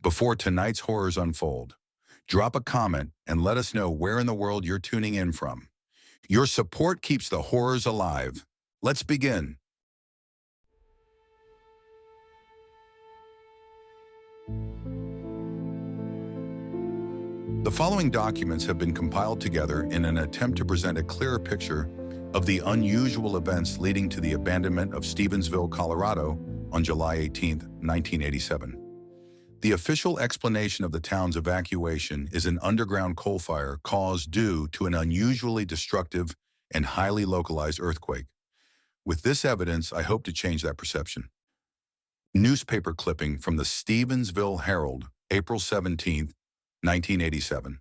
Before tonight's horrors unfold, drop a comment and let us know where in the world you're tuning in from. Your support keeps the horrors alive. Let's begin. The following documents have been compiled together in an attempt to present a clearer picture of the unusual events leading to the abandonment of Stevensville, Colorado on July 18, 1987. The official explanation of the town's evacuation is an underground coal fire caused due to an unusually destructive and highly localized earthquake. With this evidence, I hope to change that perception. Newspaper clipping from the Stevensville Herald, April 17, 1987.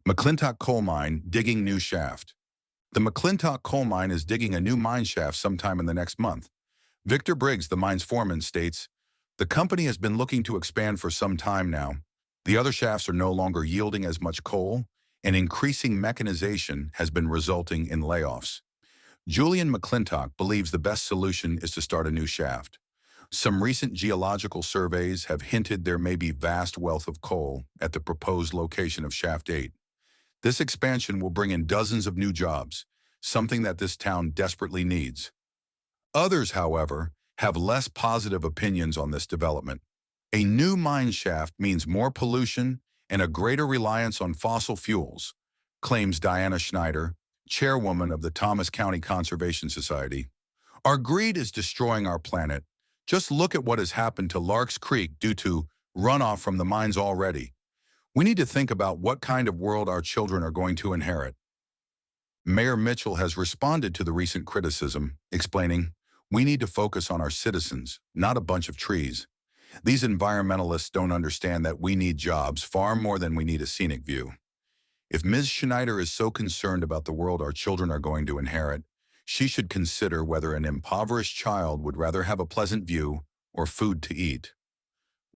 McClintock coal mine digging new shaft. The McClintock coal mine is digging a new mine shaft sometime in the next month. Victor Briggs, the mine's foreman, states, "The company has been looking to expand for some time now. The other shafts are no longer yielding as much coal, and increasing mechanization has been resulting in layoffs." Julian McClintock believes the best solution is to start a new shaft. Some recent geological surveys have hinted there may be vast wealth of coal at the proposed location of Shaft 8. This expansion will bring in dozens of new jobs, something that this town desperately needs. Others, however, have less positive opinions on this development. A new mine shaft means more pollution and a greater reliance on fossil fuels, claims Diana Schneider, chairwoman of the Thomas County Conservation Society. Our greed is destroying our planet. Just look at what has happened to Larks Creek due to runoff from the mines already. We need to think about what kind of world our children are going to inherit. Mayor Mitchell has responded to the recent criticism, explaining, "We need to focus on our citizens, not a bunch of trees. These environmentalists don't understand that we need jobs far more than we need a scenic view." If Ms. Schneider is so concerned about the world our children are going to inherit, she should consider whether an impoverished child would rather have a pleasant view or food to eat.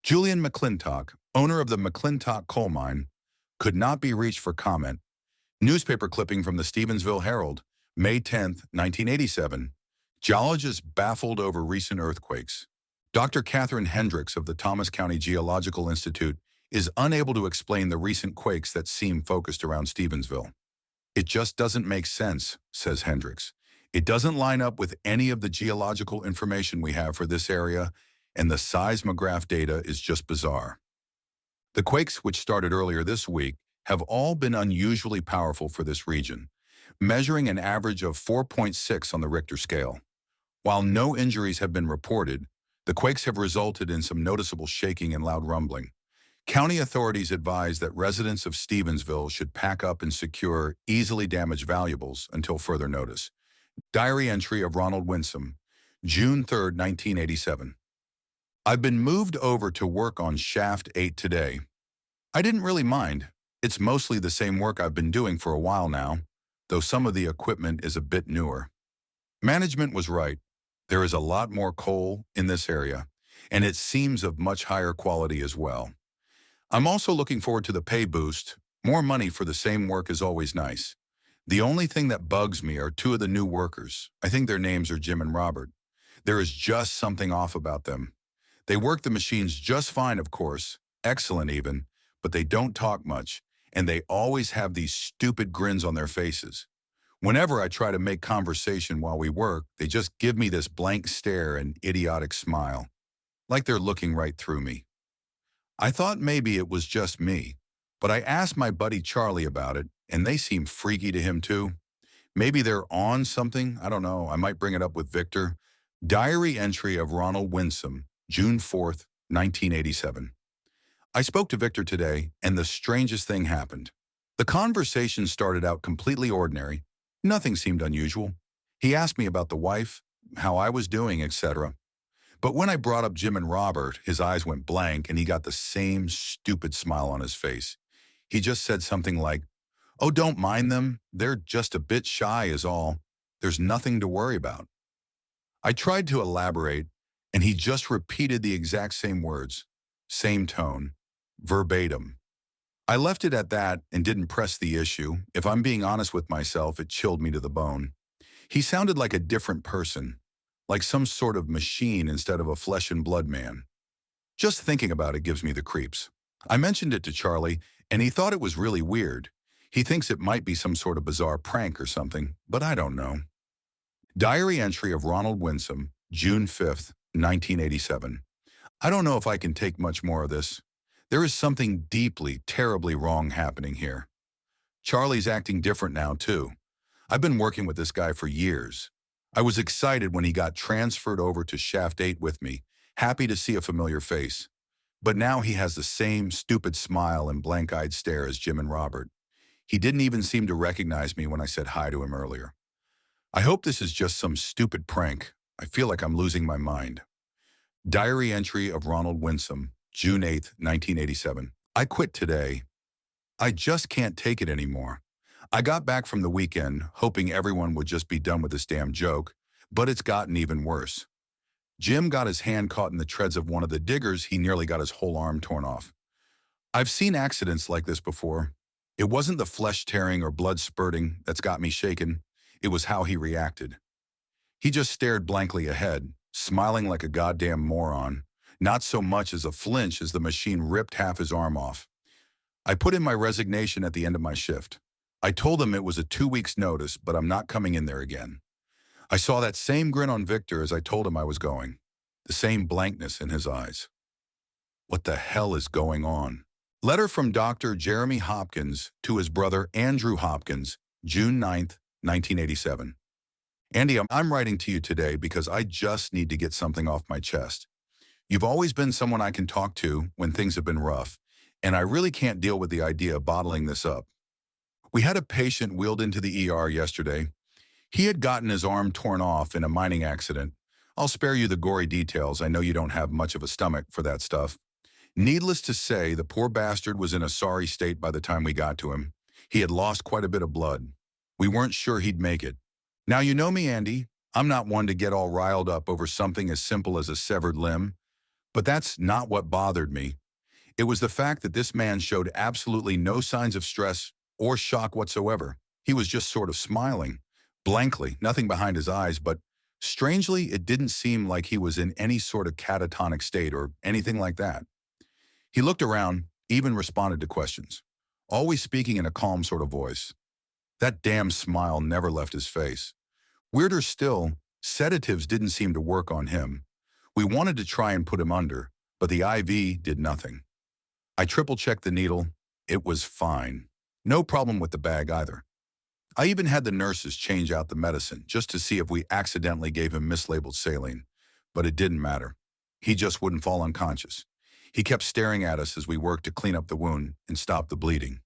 Julian McClintock, owner of the McClintock coal mine, could not be reached for comment. Newspaper clipping from the Stevensville Herald, May 10, 1987. Geologists baffled over recent earthquakes. Dr. Catherine Hendricks of the Thomas County Geological Institute is unable to explain the recent quakes that seem focused around Stevensville. "It just doesn't make sense," says Hendricks. "It doesn't line up with any of the geological information we have for this area, and the seismograph data is just bizarre." The quakes, which started earlier this week, have all been unusually powerful for this region, measuring an average of 4.6 on the Richter scale. While no injuries have been reported, the quakes have resulted in some noticeable shaking and loud rumbling. County authorities advise that residents of Stevensville should pack up and secure easily damaged valuables until further notice. Diary entry of Ronald Winsome, June 3, 1987. "I've been moved over to work on Shaft 8 today. I didn't really mind. It's mostly the same work I've been doing for a while now, though some of the equipment is a bit newer. Management was right. There is a lot more coal in this area, and it seems of much higher quality as well. I'm also looking forward to the pay boost. More money for the same work is always nice. The only thing that bugs me are two of the new workers. I think their names are Jim and Robert. There is just something off about them. They work the machines just fine, of course, excellent even, but they don't talk much, and they always have these stupid grins on their faces. Whenever I try to make conversation while we work, they just give me this blank stare and idiotic smile, like they're looking right through me. I thought maybe it was just me, but I asked my buddy Charlie about it, and they seem freaky to him too. Maybe they're on something, I don't know, I might bring it up with Victor." Diary entry of Ronald Winsome, June 4, 1987. "I spoke to Victor today, and the strangest thing happened. The conversation started out completely ordinary. Nothing seemed unusual. He asked me about the wife, how I was doing, etc. But when I brought up Jim and Robert, his eyes went blank and he got the same stupid smile on his face. He just said something like, 'Oh, don't mind them. They're just a bit shy is all. There's nothing to worry about.' I tried to elaborate, and he just repeated the exact same words, same tone, verbatim. I left it at that and didn't press the issue. If I'm being honest with myself, it chilled me to the bone. He sounded like a different person, like some sort of machine instead of a flesh and blood man. Just thinking about it gives me the creeps. I mentioned it to Charlie, and he thought it was really weird. He thinks it might be some sort of bizarre prank or something, but I don't know. Diary entry of Ronald Winsome, June 5th, 1987. I don't know if I can take much more of this. There is something deeply, terribly wrong happening here. Charlie's acting different now, too. I've been working with this guy for years. I was excited when he got transferred over to Shaft 8 with me, happy to see a familiar face. But now he has the same stupid smile and blank-eyed stare as Jim and Robert. He didn't even seem to recognize me when I said hi to him earlier. I hope this is just some stupid prank. I feel like I'm losing my mind. Diary entry of Ronald Winsome, June 8th, 1987. I quit today. I just can't take it anymore. I got back from the weekend hoping everyone would just be done with this damn joke, but it's gotten even worse. Jim got his hand caught in the treads of one of the diggers. He nearly got his whole arm torn off. I've seen accidents like this before. It wasn't the flesh tearing or blood spurting that's got me shaken. It was how he reacted. He just stared blankly ahead, smiling like a goddamn moron, not so much as a flinch as the machine ripped half his arm off. I put in my resignation at the end of my shift. I told him it was a 2 weeks notice, but I'm not coming in there again. I saw that same grin on Victor as I told him I was going, the same blankness in his eyes. What the hell is going on? Letter from Dr. Jeremy Hopkins to his brother Andrew Hopkins, June 9th, 1987. Andy, I'm writing to you today because I just need to get something off my chest. You've always been someone I can talk to when things have been rough, and I really can't deal with the idea of bottling this up. We had a patient wheeled into the ER yesterday. He had gotten his arm torn off in a mining accident. I'll spare you the gory details. I know you don't have much of a stomach for that stuff. Needless to say, the poor bastard was in a sorry state by the time we got to him. He had lost quite a bit of blood. We weren't sure he'd make it. Now, you know me, Andy. I'm not one to get all riled up over something as simple as a severed limb. But that's not what bothered me. It was the fact that this man showed absolutely no signs of stress or shock whatsoever. He was just sort of smiling, blankly, nothing behind his eyes, but strangely, it didn't seem like he was in any sort of catatonic state or anything like that. He looked around, even responded to questions, always speaking in a calm sort of voice. That damn smile never left his face. Weirder still, sedatives didn't seem to work on him. We wanted to try and put him under, but the IV did nothing. I triple-checked the needle. It was fine. No problem with the bag either. I even had the nurses change out the medicine just to see if we accidentally gave him mislabeled saline, but it didn't matter. He just wouldn't fall unconscious. He kept staring at us as we worked to clean up the wound and stop the bleeding.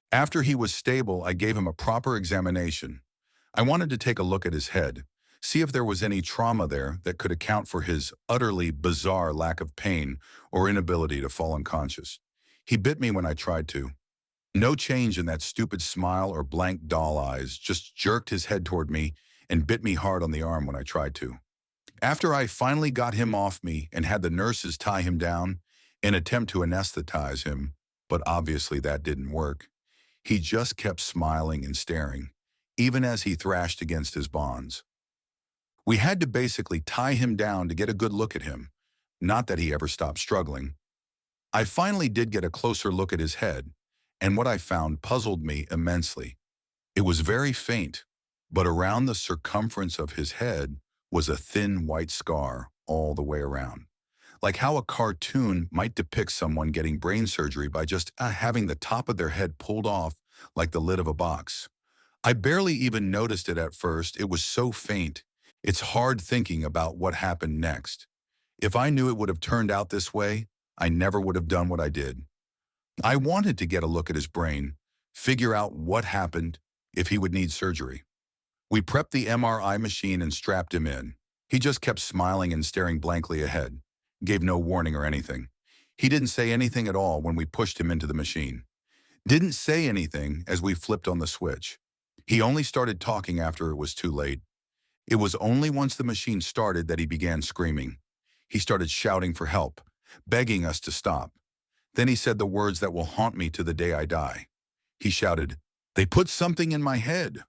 After he was stable, I gave him a proper examination. I wanted to take a look at his head, see if there was any trauma there that could account for his utterly bizarre lack of pain or inability to fall unconscious. He bit me when I tried to. No change in that stupid smile or blank doll eyes, just jerked his head toward me and bit me hard on the arm when I tried to. After I finally got him off me and had the nurses tie him down, in an attempt to anesthetize him, but obviously that didn't work, he just kept smiling and staring, even as he thrashed against his bonds. We had to basically tie him down to get a good look at him, not that he ever stopped struggling. I finally did get a closer look at his head, and what I found puzzled me immensely. It was very faint, but around the circumference of his head was a thin white scar all the way around. Like how a cartoon might depict someone getting brain surgery by just having the top of their head pulled off like the lid of a box. I barely even noticed it at first. It was so faint. It's hard thinking about what happened next. If I knew it would have turned out this way, I never would have done what I did. I wanted to get a look at his brain, figure out what happened, if he would need surgery. We prepped the MRI machine and strapped him in. He just kept smiling and staring blankly ahead, gave no warning or anything. He didn't say anything at all when we pushed him into the machine. Didn't say anything as we flipped on the switch. He only started talking after it was too late. It was only once the machine started that he began screaming. He started shouting for help, begging us to stop. Then he said the words that will haunt me to the day I die. He shouted, "They put something in my head."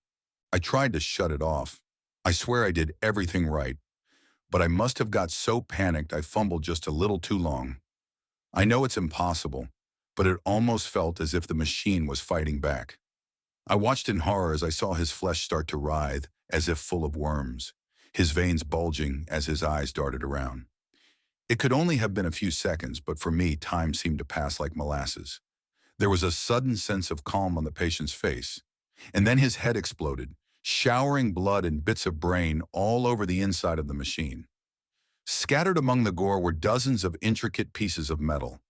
I tried to shut it off. I swear I did everything right, but I must have got so panicked I fumbled just a little too long. I know it's impossible, but it almost felt as if the machine was fighting back. I watched in horror as I saw his flesh start to writhe, as if full of worms, his veins bulging as his eyes darted around. It could only have been a few seconds, but for me, time seemed to pass like molasses. There was a sudden sense of calm on the patient's face, and then his head exploded, showering blood and bits of brain all over the inside of the machine. Scattered among the gore were dozens of intricate pieces of metal,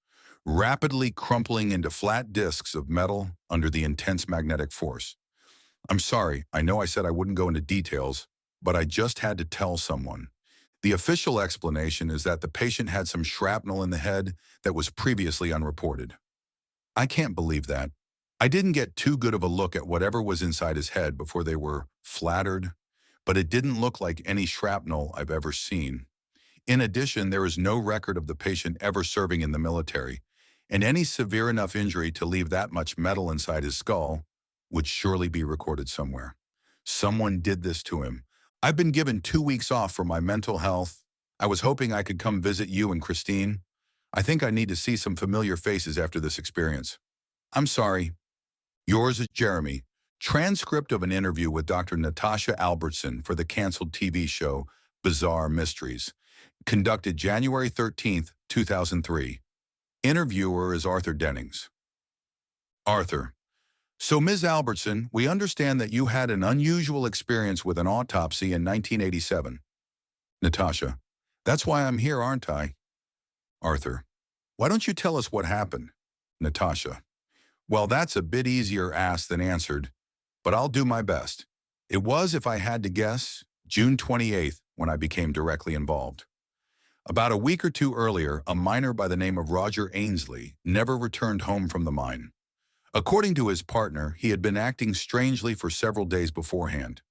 rapidly crumpling into flat discs of metal under the intense magnetic force. I'm sorry, I know I said I wouldn't go into details, but I just had to tell someone. The official explanation is that the patient had some shrapnel in the head that was previously unreported. I can't believe that. I didn't get too good of a look at whatever was inside his head before they were flattered, but it didn't look like any shrapnel I've ever seen. In addition, there is no record of the patient ever serving in the military, and any severe enough injury to leave that much metal inside his skull would surely be recorded somewhere. Someone did this to him. I've been given 2 weeks off for my mental health. I was hoping I could come visit you and Christine. I think I need to see some familiar faces after this experience. I'm sorry. Yours, Jeremy. Transcript of an interview with Dr. Natasha Albertson for the canceled TV show Bizarre Mysteries, conducted January 13th, 2003. Interviewer is Arthur Dennings. Arthur: So, Ms. Albertson, we understand that you had an unusual experience with an autopsy in 1987. Natasha: That's why I'm here, aren't I? Arthur: Why don't you tell us what happened? Natasha: Well, that's a bit easier asked than answered, but I'll do my best. It was, if I had to guess, June 28th when I became directly involved. About a week or two earlier, a miner by the name of Roger Ainsley never returned home from the mine. According to his partner, he had been acting strangely for several days beforehand.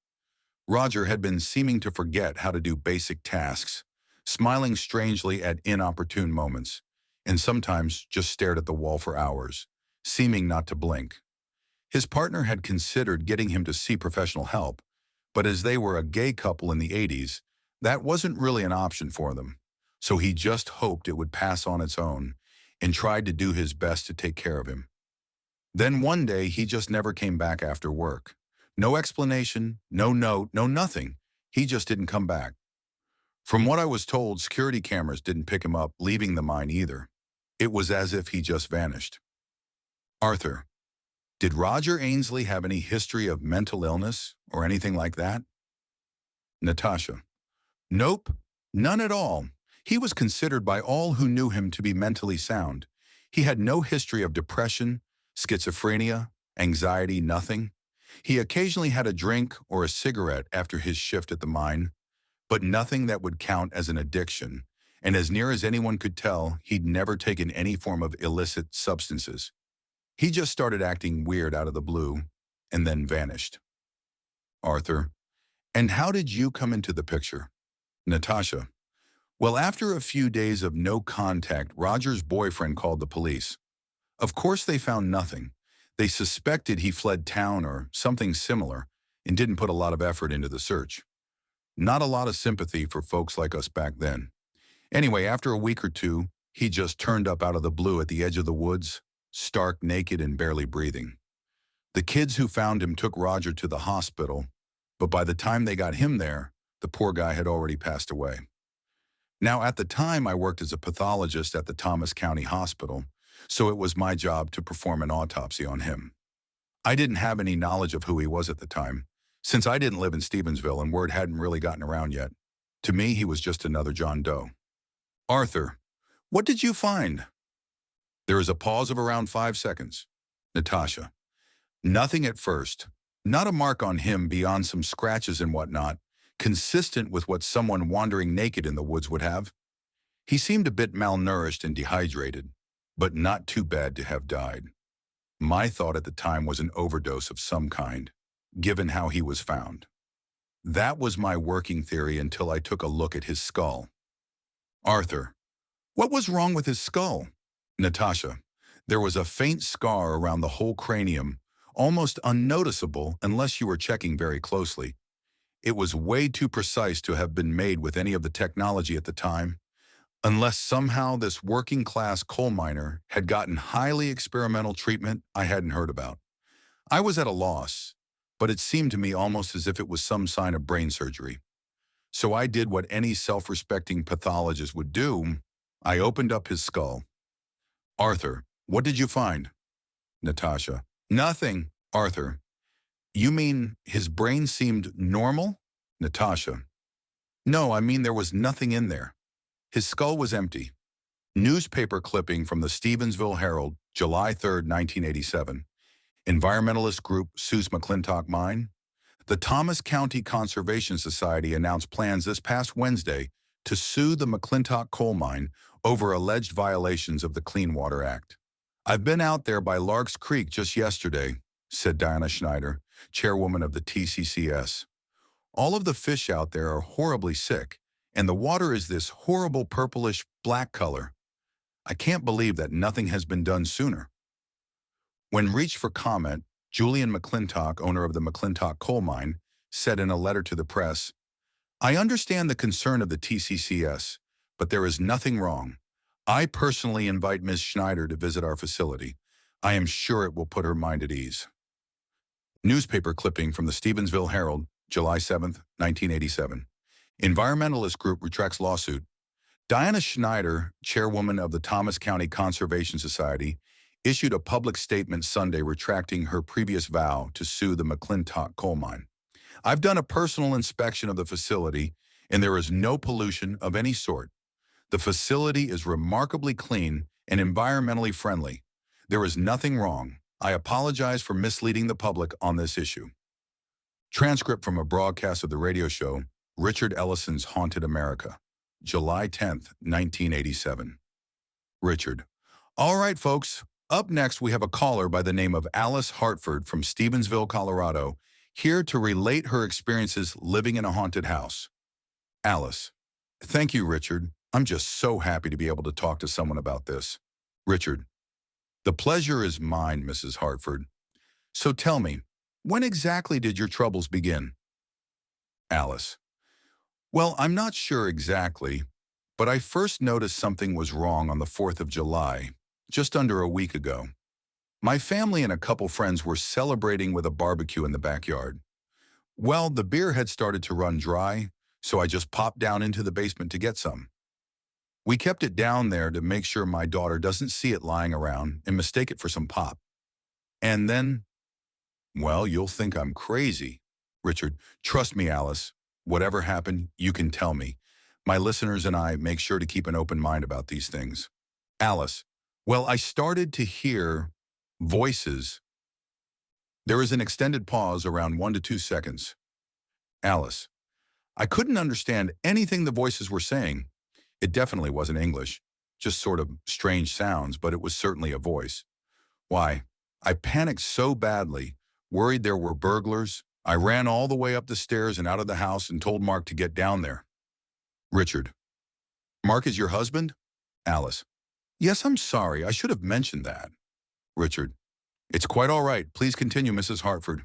Roger had been seeming to forget how to do basic tasks, smiling strangely at inopportune moments, and sometimes just stared at the wall for hours, seeming not to blink. His partner had considered getting him to see professional help, but as they were a gay couple in the 80s, that wasn't really an option for them. So he just hoped it would pass on its own and tried to do his best to take care of him. Then one day, he just never came back after work. No explanation, no note, no nothing. He just didn't come back. From what I was told, security cameras didn't pick him up leaving the mine either. It was as if he just vanished. Arthur: Did Roger Ainsley have any history of mental illness or anything like that? Natasha: Nope, none at all. He was considered by all who knew him to be mentally sound. He had no history of depression, schizophrenia, anxiety, nothing. He occasionally had a drink or a cigarette after his shift at the mine, but nothing that would count as an addiction, and as near as anyone could tell, he'd never taken any form of illicit substances. He just started acting weird out of the blue, and then vanished. Arthur: And how did you come into the picture? Natasha: Well, after a few days of no contact, Roger's boyfriend called the police. Of course, they found nothing. They suspected he fled town or something similar and didn't put a lot of effort into the search. Not a lot of sympathy for folks like us back then. Anyway, after a week or two, he just turned up out of the blue at the edge of the woods, stark naked and barely breathing. The kids who found him took Roger to the hospital, but by the time they got him there, the poor guy had already passed away. Now, at the time, I worked as a pathologist at the Thomas County Hospital, so it was my job to perform an autopsy on him. I didn't have any knowledge of who he was at the time, since I didn't live in Stevensville and word hadn't really gotten around yet. To me, he was just another John Doe. Arthur: What did you find? There is a pause of around 5 seconds. Natasha: Nothing at first. Not a mark on him beyond some scratches and whatnot, consistent with what someone wandering naked in the woods would have. He seemed a bit malnourished and dehydrated, but not too bad to have died. My thought at the time was an overdose of some kind, given how he was found. That was my working theory until I took a look at his skull. Arthur: What was wrong with his skull? Natasha: There was a faint scar around the whole cranium, almost unnoticeable unless you were checking very closely. It was way too precise to have been made with any of the technology at the time. Unless somehow this working-class coal miner had gotten highly experimental treatment I hadn't heard about. I was at a loss, but it seemed to me almost as if it was some sign of brain surgery. So I did what any self-respecting pathologist would do. I opened up his skull. Arthur, what did you find? Natasha. Nothing, Arthur. You mean his brain seemed normal? Natasha. No, I mean there was nothing in there. His skull was empty. Newspaper clipping from the Stevensville Herald, July 3, 1987. Environmentalist group sues McClintock mine. The Thomas County Conservation Society announced plans this past Wednesday to sue the McClintock coal mine over alleged violations of the Clean Water Act. I've been out there by Larks Creek just yesterday, said Diana Schneider, chairwoman of the TCCS. All of the fish out there are horribly sick, and the water is this horrible purplish black color. I can't believe that nothing has been done sooner. When reached for comment, Julian McClintock, owner of the McClintock coal mine, said in a letter to the press, I understand the concern of the TCCS, but there is nothing wrong. I personally invite Ms. Schneider to visit our facility. I am sure it will put her mind at ease. Newspaper clipping from the Stevensville Herald, July 7, 1987. Environmentalist group retracts lawsuit. Diana Schneider, chairwoman of the Thomas County Conservation Society, issued a public statement Sunday retracting her previous vow to sue the McClintock coal mine. I've done a personal inspection of the facility, and there is no pollution of any sort. The facility is remarkably clean and environmentally friendly. There is nothing wrong. I apologize for misleading the public on this issue. Transcript from a broadcast of the radio show, Richard Ellison's Haunted America, July 10, 1987. Richard. All right, folks. Up next, we have a caller by the name of Alice Hartford from Stevensville, Colorado, here to relate her experiences living in a haunted house. Alice. Thank you, Richard. I'm just so happy to be able to talk to someone about this. Richard. The pleasure is mine, Mrs. Hartford. So tell me, when exactly did your troubles begin? Alice. Well, I'm not sure exactly, but I first noticed something was wrong on the 4th of July, just under a week ago. My family and a couple friends were celebrating with a barbecue in the backyard. Well, the beer had started to run dry, so I just popped down into the basement to get some. We kept it down there to make sure my daughter doesn't see it lying around and mistake it for some pop. And then, well, you'll think I'm crazy. Richard, trust me, Alice. Whatever happened, you can tell me. My listeners and I make sure to keep an open mind about these things. Alice, well, I started to hear voices. There is an extended pause around 1 to 2 seconds. Alice, I couldn't understand anything the voices were saying. It definitely wasn't English, just sort of strange sounds, but it was certainly a voice. Why, I panicked so badly, worried there were burglars. I ran all the way up the stairs and out of the house and told Mark to get down there. Richard, Mark is your husband? Alice, yes, I'm sorry. I should have mentioned that. Richard, it's quite all right. Please continue, Mrs. Hartford.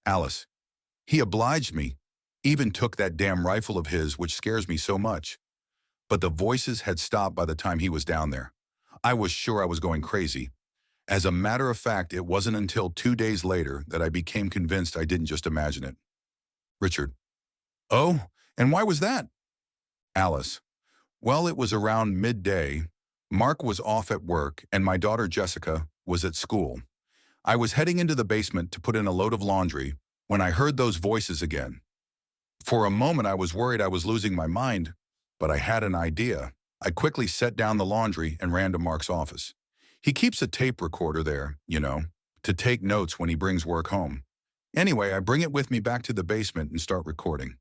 Alice, he obliged me, even took that damn rifle of his, which scares me so much. But the voices had stopped by the time he was down there. I was sure I was going crazy. As a matter of fact, it wasn't until 2 days later that I became convinced I didn't just imagine it. Richard, oh, and why was that? Alice, well, it was around midday. Mark was off at work, and my daughter Jessica was at school. I was heading into the basement to put in a load of laundry when I heard those voices again. For a moment, I was worried I was losing my mind, but I had an idea. I quickly set down the laundry and ran to Mark's office. He keeps a tape recorder there, to take notes when he brings work home. Anyway, I bring it with me back to the basement and start recording.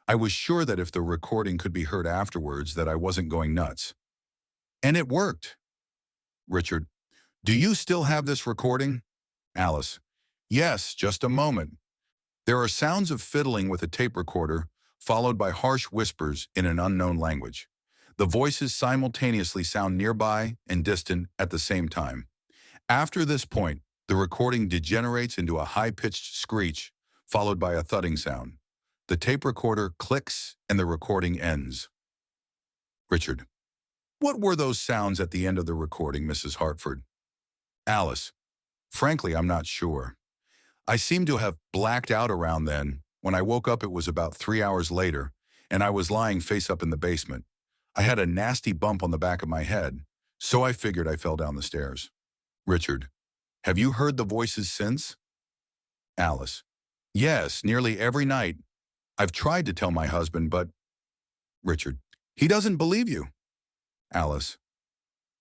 I was sure that if the recording could be heard afterwards, that I wasn't going nuts. And it worked. Richard, do you still have this recording? Alice, yes, just a moment. There are sounds of fiddling with a tape recorder, followed by harsh whispers in an unknown language. The voices simultaneously sound nearby and distant at the same time. After this point, the recording degenerates into a high-pitched screech, followed by a thudding sound. The tape recorder clicks and the recording ends. Richard, What were those sounds at the end of the recording, Mrs. Hartford? Alice. Frankly, I'm not sure. I seem to have blacked out around then. When I woke up, it was about 3 hours later, and I was lying face up in the basement. I had a nasty bump on the back of my head, so I figured I fell down the stairs. Richard. Have you heard the voices since? Alice. Yes, nearly every night. I've tried to tell my husband, but… Richard. He doesn't believe you. Alice.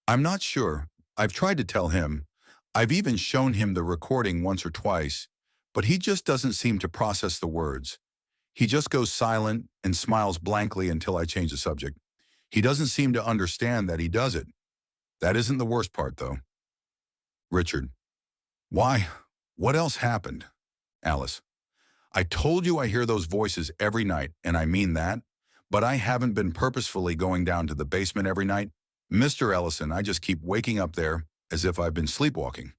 I'm not sure. I've tried to tell him. I've even shown him the recording once or twice, but he just doesn't seem to process the words. He just goes silent and smiles blankly until I change the subject. He doesn't seem to understand that he does it. That isn't the worst part, though. Richard. Why? What else happened? Alice. I told you I hear those voices every night, and I mean that, but I haven't been purposefully going down to the basement every night. Mr. Ellison, I just keep waking up there as if I've been sleepwalking.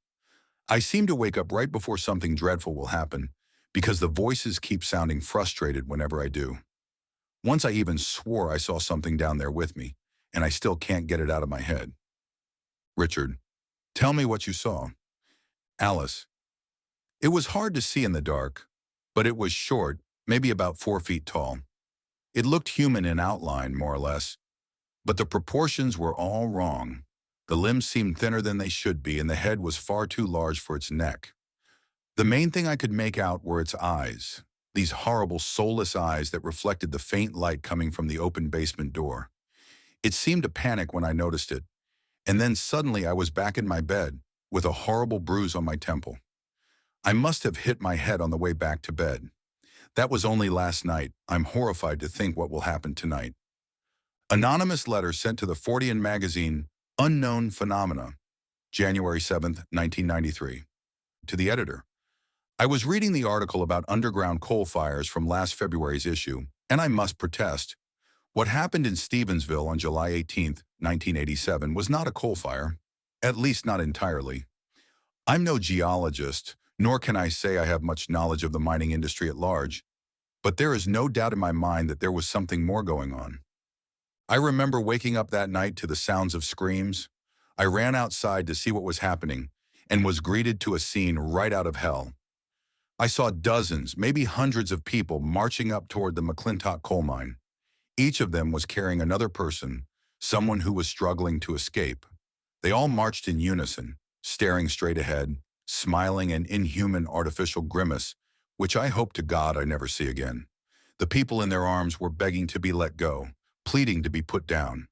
I seem to wake up right before something dreadful will happen because the voices keep sounding frustrated whenever I do. Once I even swore I saw something down there with me, and I still can't get it out of my head. Richard. Tell me what you saw. Alice. It was hard to see in the dark, but it was short, maybe about 4 feet tall. It looked human in outline, more or less, but the proportions were all wrong. The limbs seemed thinner than they should be, and the head was far too large for its neck. The main thing I could make out were its eyes, these horrible, soulless eyes that reflected the faint light coming from the open basement door. It seemed to panic when I noticed it, and then suddenly I was back in my bed with a horrible bruise on my temple. I must have hit my head on the way back to bed. That was only last night. I'm horrified to think what will happen tonight. Anonymous letter sent to the Fortean magazine, Unknown Phenomena, January 7th, 1993. To the editor. I was reading the article about underground coal fires from last February's issue, and I must protest. What happened in Stevensville on July 18th, 1987 was not a coal fire, at least not entirely. I'm no geologist, nor can I say I have much knowledge of the mining industry at large, but there is no doubt in my mind that there was something more going on. I remember waking up that night to the sounds of screams. I ran outside to see what was happening and was greeted to a scene right out of hell. I saw dozens, maybe hundreds of people marching up toward the McClintock coal mine. Each of them was carrying another person, someone who was struggling to escape. They all marched in unison, staring straight ahead, smiling an inhuman artificial grimace, which I hope to God I never see again. The people in their arms were begging to be let go, pleading to be put down.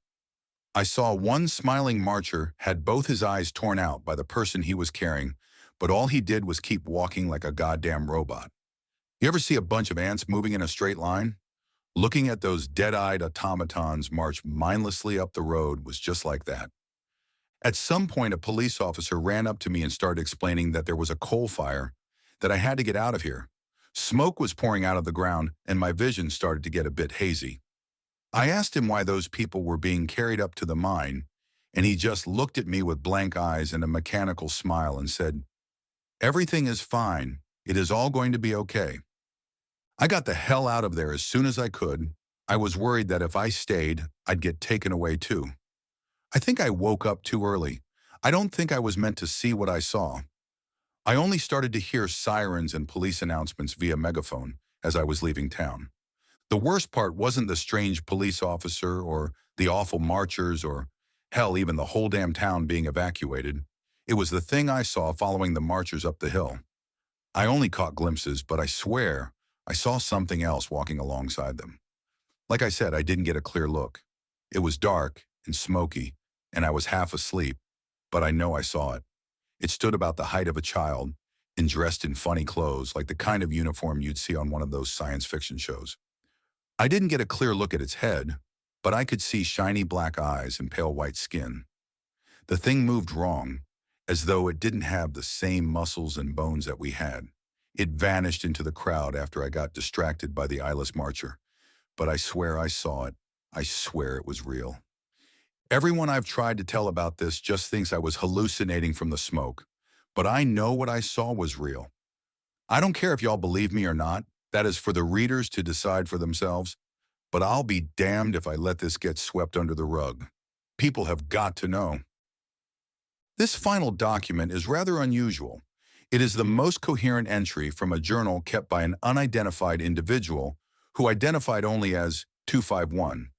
I saw one smiling marcher had both his eyes torn out by the person he was carrying, but all he did was keep walking like a goddamn robot. You ever see a bunch of ants moving in a straight line? Looking at those dead-eyed automatons march mindlessly up the road was just like that. At some point, a police officer ran up to me and started explaining that there was a coal fire, that I had to get out of here. Smoke was pouring out of the ground, and my vision started to get a bit hazy. I asked him why those people were being carried up to the mine, and he just looked at me with blank eyes and a mechanical smile and said, "Everything is fine. It is all going to be okay." I got the hell out of there as soon as I could. I was worried that if I stayed, I'd get taken away too. I think I woke up too early. I don't think I was meant to see what I saw. I only started to hear sirens and police announcements via megaphone as I was leaving town. The worst part wasn't the strange police officer or the awful marchers or, hell, even the whole damn town being evacuated. It was the thing I saw following the marchers up the hill. I only caught glimpses, but I swear I saw something else walking alongside them. Like I said, I didn't get a clear look. It was dark and smoky, and I was half asleep, but I know I saw it. It stood about the height of a child and dressed in funny clothes, like the kind of uniform you'd see on one of those science fiction shows. I didn't get a clear look at its head, but I could see shiny black eyes and pale white skin. The thing moved wrong, as though it didn't have the same muscles and bones that we had. It vanished into the crowd after I got distracted by the eyeless marcher. But I swear I saw it. I swear it was real. Everyone I've tried to tell about this just thinks I was hallucinating from the smoke. But I know what I saw was real. I don't care if y'all believe me or not. That is for the readers to decide for themselves. But I'll be damned if I let this get swept under the rug. People have got to know. This final document is rather unusual. It is the most coherent entry from a journal kept by an unidentified individual who identified only as 251.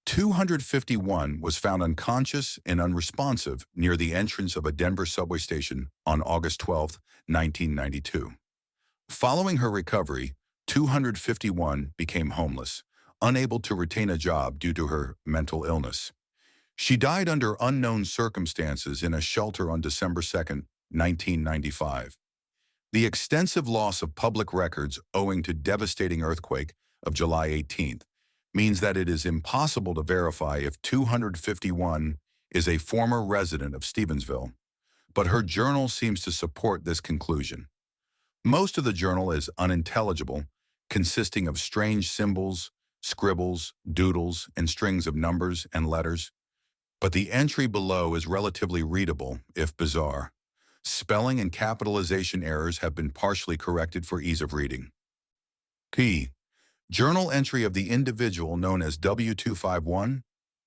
251 was found unconscious and unresponsive near the entrance of a Denver subway station on August 12, 1992. Following her recovery, 251 became homeless, unable to retain a job due to her mental illness. She died under unknown circumstances in a shelter on December 2, 1995. The extensive loss of public records owing to devastating earthquake of July 18th means that it is impossible to verify if 251 is a former resident of Stevensville, but her journal seems to support this conclusion. Most of the journal is unintelligible, consisting of strange symbols, scribbles, doodles, and strings of numbers and letters. But the entry below is relatively readable, if bizarre. Spelling and capitalization errors have been partially corrected for ease of reading. Key. Journal entry of the individual known as W251,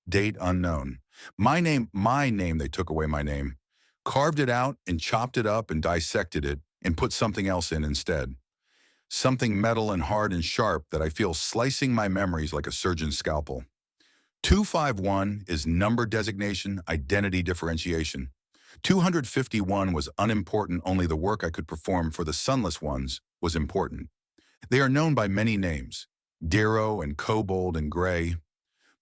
date unknown. My name, they took away my name. Carved it out and chopped it up and dissected it and put something else in instead. Something metal and hard and sharp that I feel slicing my memories like a surgeon's scalpel. 251 is number designation, identity differentiation. 251 was unimportant, only the work I could perform for the sunless ones was important. They are known by many names, Darrow and Kobold and Gray,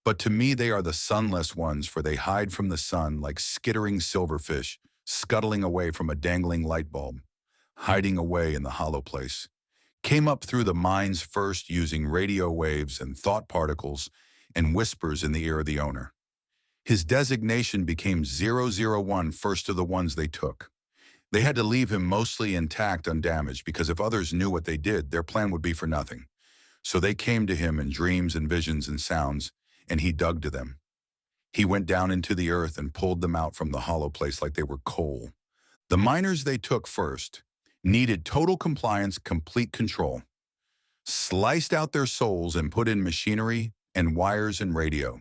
but to me they are the sunless ones, for they hide from the sun like skittering silverfish, scuttling away from a dangling light bulb, hiding away in the hollow place. Came up through the minds first using radio waves and thought particles and whispers in the ear of the owner. His designation became 001, first of the ones they took. They had to leave him mostly intact, undamaged, because if others knew what they did, their plan would be for nothing. So they came to him in dreams and visions and sounds, and he dug to them. He went down into the earth and pulled them out from the hollow place like they were coal. The miners they took first needed total compliance, complete control. Sliced out their souls and put in machinery and wires and radio.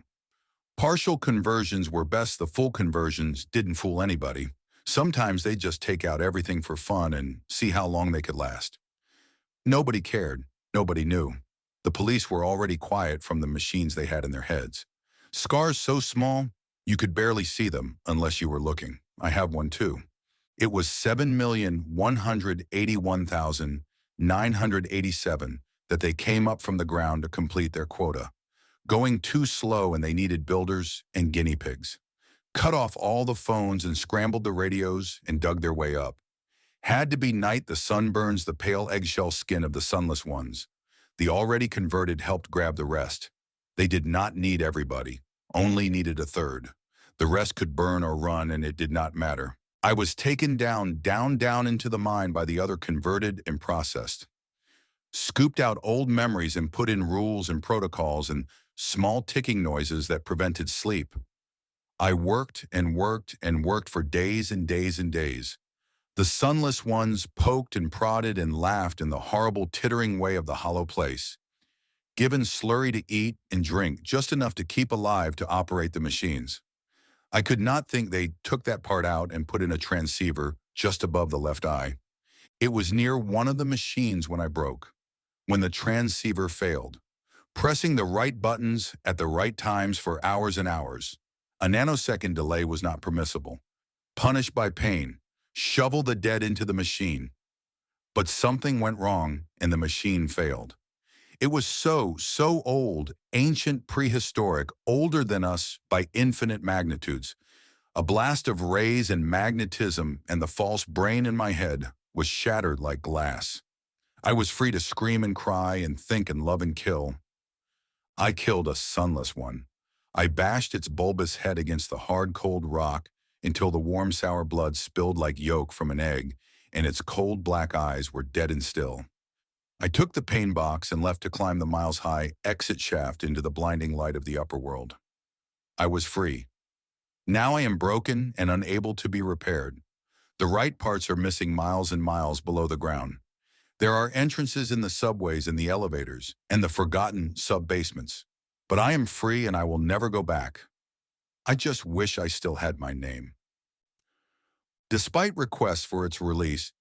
Partial conversions were best, the full conversions didn't fool anybody. Sometimes they'd just take out everything for fun and see how long they could last. Nobody cared, nobody knew. The police were already quiet from the machines they had in their heads. Scars so small, you could barely see them unless you were looking. I have one too. It was 7,181,987 that they came up from the ground to complete their quota. Going too slow, and they needed builders and guinea pigs. Cut off all the phones and scrambled the radios and dug their way up. Had to be night, the sun burns the pale eggshell skin of the sunless ones. The already converted helped grab the rest. They did not need everybody, only needed a third. The rest could burn or run, and it did not matter. I was taken down into the mine by the other, converted and processed. Scooped out old memories and put in rules and protocols and small ticking noises that prevented sleep. I worked and worked and worked for days and days and days. The sunless ones poked and prodded and laughed in the horrible tittering way of the hollow place. Given slurry to eat and drink, just enough to keep alive to operate the machines. I could not think they took that part out and put in a transceiver just above the left eye. It was near one of the machines when I broke, when the transceiver failed. Pressing the right buttons at the right times for hours and hours. A nanosecond delay was not permissible. Punished by pain, shovel the dead into the machine. But something went wrong and the machine failed. It was so old, ancient, prehistoric, older than us by infinite magnitudes. A blast of rays and magnetism, and the false brain in my head was shattered like glass. I was free to scream and cry and think and love and kill. I killed a sunless one. I bashed its bulbous head against the hard, cold rock until the warm, sour blood spilled like yolk from an egg, and its cold black eyes were dead and still. I took the pain box and left to climb the miles-high exit shaft into the blinding light of the upper world. I was free. Now I am broken and unable to be repaired. The right parts are missing miles and miles below the ground. There are entrances in the subways and the elevators and the forgotten sub-basements. But I am free and I will never go back. I just wish I still had my name. Despite requests for its release,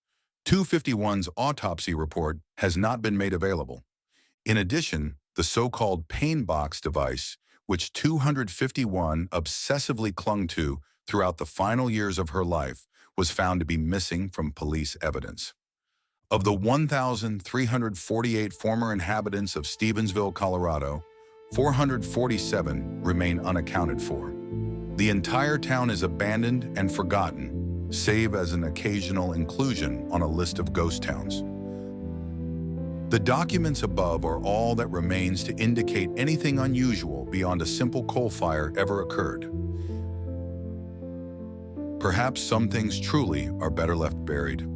251's autopsy report has not been made available. In addition, the so-called pain box device, which 251 obsessively clung to throughout the final years of her life, was found to be missing from police evidence. Of the 1,348 former inhabitants of Stevensville, Colorado, 447 remain unaccounted for. The entire town is abandoned and forgotten, save as an occasional inclusion on a list of ghost towns. The documents above are all that remains to indicate anything unusual beyond a simple coal fire ever occurred. Perhaps some things truly are better left buried.